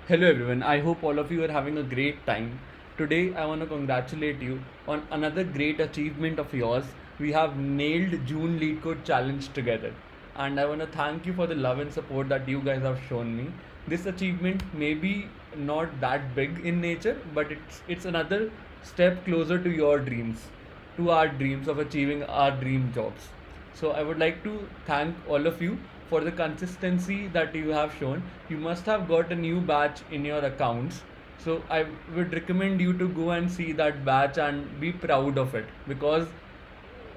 Hello everyone, I hope all of you are having a great time. Today I want to congratulate you on another great achievement of yours. We have nailed June Lead Code Challenge together. And I want to thank you for the love and support that you guys have shown me. This achievement may be not that big in nature, but it's another step closer to your dreams, to our dreams of achieving our dream jobs. So I would like to thank all of you for the consistency that you have shown. You must have got a new batch in your accounts. So I would recommend you to go and see that batch and be proud of it, because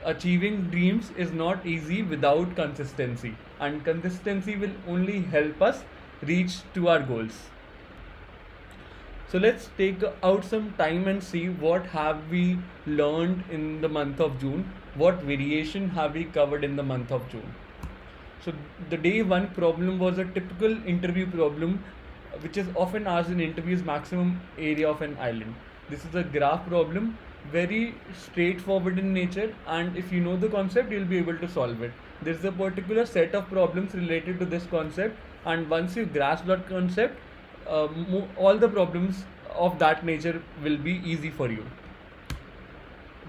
achieving dreams is not easy without consistency, and consistency will only help us reach to our goals. So let's take out some time and see what have we learned in the month of June, what variation have we covered in the month of June. So the day one problem was a typical interview problem, which is often asked in interviews: maximum area of an island. This is a graph problem, very straightforward in nature, and if you know the concept, you'll be able to solve it. There's a particular set of problems related to this concept, and once you grasp that concept, all the problems of that nature will be easy for you.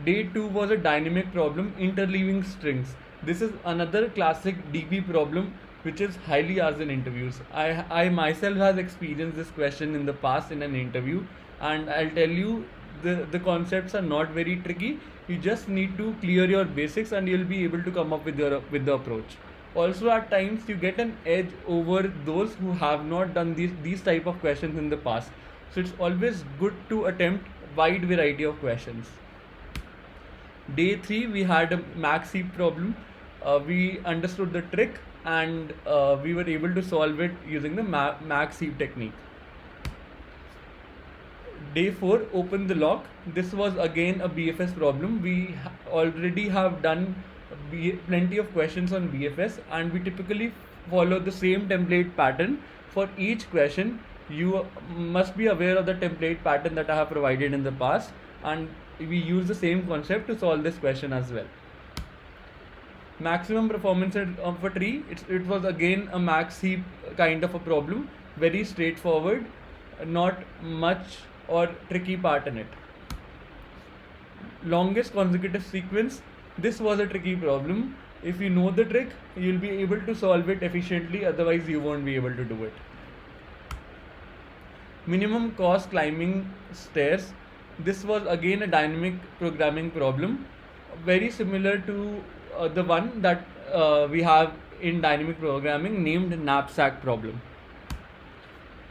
Day 2 was a dynamic problem, interleaving strings. This is another classic DP problem which is highly asked in interviews. I myself has experienced this question in the past in an interview, and I'll tell you, the concepts are not very tricky. You just need to clear your basics and you'll be able to come up with the approach. Also at times you get an edge over those who have not done these type of questions in the past. So it's always good to attempt wide variety of questions. Day 3 we had a max heap problem. We understood the trick, and we were able to solve it using the max heap technique. Day 4, open the lock. This was again a BFS problem. We already have done plenty of questions on BFS, and we typically follow the same template pattern for each question. You must be aware of the template pattern that I have provided in the past, and we use the same concept to solve this question as well. Maximum performance of a tree, it was again a max heap kind of a problem, very straightforward, not much or tricky part in it. Longest consecutive sequence, this was a tricky problem. If you know the trick, you'll be able to solve it efficiently, otherwise you won't be able to do it. Minimum cost climbing stairs, this was again a dynamic programming problem, very similar to the one that we have in dynamic programming, named knapsack problem.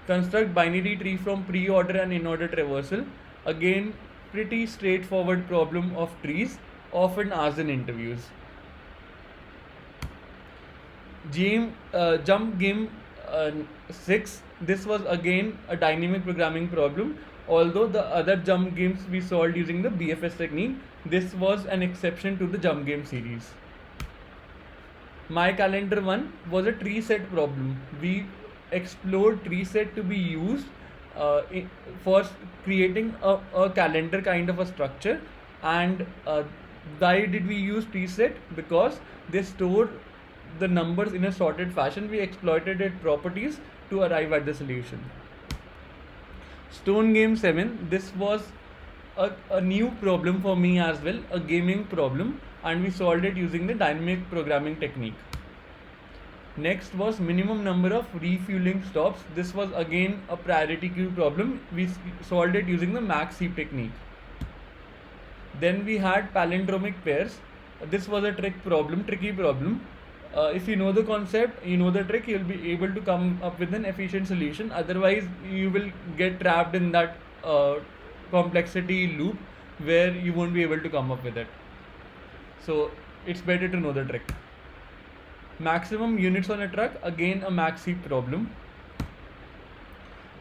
Construct binary tree from pre-order and in-order traversal, again pretty straightforward problem of trees, often asked in interviews. Jump game 6, this was again a dynamic programming problem. Although the other jump games we solved using the BFS technique, this was an exception to the jump game series. My calendar 1 was a tree set problem. We explored tree set to be used for creating a calendar kind of a structure. And why did we use tree set? Because they store the numbers in a sorted fashion. We exploited its properties to arrive at the solution. Stone Game 7, this was a new problem for me as well, a gaming problem, and we solved it using the dynamic programming technique. Next was minimum number of refueling stops. This was again a priority queue problem. We solved it using the max heap technique. Then we had palindromic pairs. This was a tricky problem. If you know the concept, you know the trick, you'll be able to come up with an efficient solution. Otherwise, you will get trapped in that complexity loop where you won't be able to come up with it. So it's better to know the trick. Maximum units on a truck, again a max heap problem.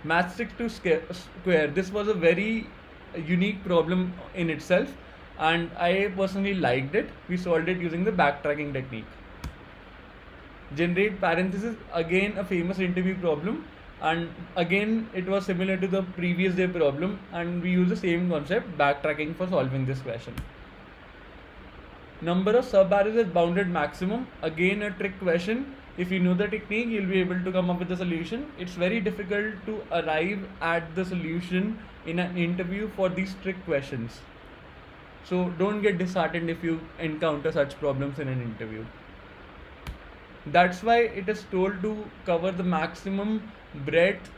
Matchstick to square, this was a very unique problem in itself, and I personally liked it. We solved it using the backtracking technique. Generate parenthesis, again a famous interview problem, and again it was similar to the previous day problem, and we use the same concept, backtracking, for solving this question. Number of sub arrays is bounded maximum. Again, a trick question. If you know the technique, you'll be able to come up with the solution. It's very difficult to arrive at the solution in an interview for these trick questions. So don't get disheartened if you encounter such problems in an interview. That's why it is told to cover the maximum breadth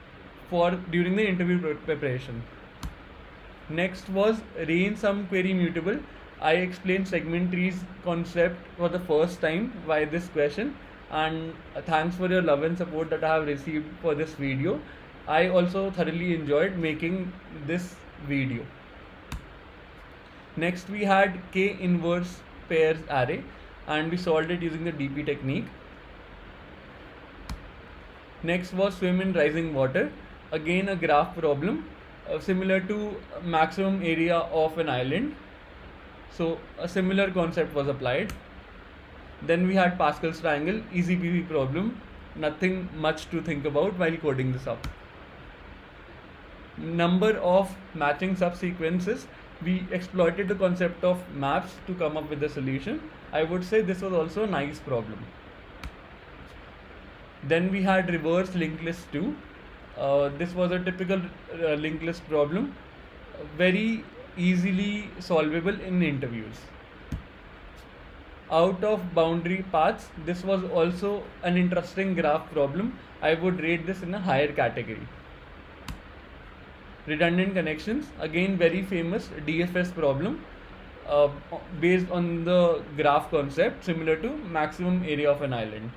for during the interview preparation. Next was range sum query mutable. I explained segment trees concept for the first time by this question, and thanks for your love and support that I have received for this video. I also thoroughly enjoyed making this video. Next we had K inverse pairs array, and we solved it using the DP technique. Next was swim in rising water. Again a graph problem similar to maximum area of an island. So a similar concept was applied. Then we had Pascal's triangle, easy peasy problem. Nothing much to think about while coding this up. Number of matching subsequences. We exploited the concept of maps to come up with the solution. I would say this was also a nice problem. Then we had reverse linked list 2. This was a typical linked list problem, very easily solvable in interviews. Out of boundary paths, this was also an interesting graph problem. I would rate this in a higher category. Redundant connections, again very famous DFS problem based on the graph concept, similar to maximum area of an island.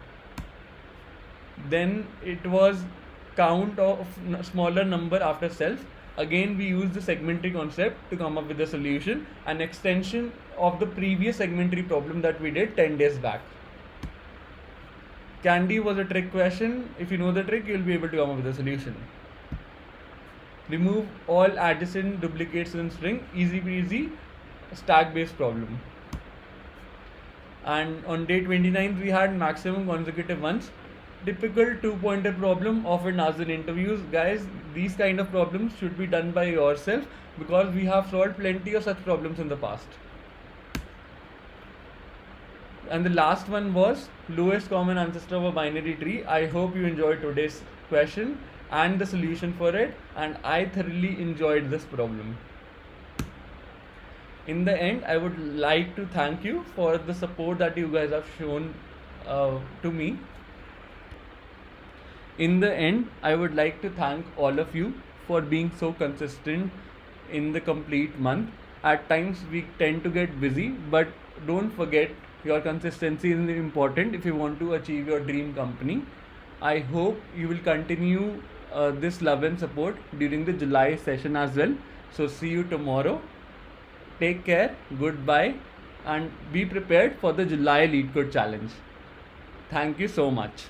Then it was count of smaller number after self. Again we used the segmentary concept to come up with the solution, an extension of the previous segmentary problem that we did 10 days back. Candy was a trick question. If you know the trick, you'll be able to come up with a solution. Remove all adjacent duplicates in string, easy peasy stack based problem. And on day 29th we had maximum consecutive ones. Typical 2-pointer problem often asked in interviews. Guys, these kind of problems should be done by yourself because we have solved plenty of such problems in the past. And the last one was lowest common ancestor of a binary tree. I hope you enjoyed today's question and the solution for it, and I thoroughly enjoyed this problem. In the end, I would like to thank you for the support that you guys have shown to me. In the end, I would like to thank all of you for being so consistent in the complete month. At times we tend to get busy, but don't forget your consistency is important if you want to achieve your dream company. I hope you will continue this love and support during the July session as well. So see you tomorrow. Take care, goodbye, and be prepared for the July LeetCode challenge. Thank you so much.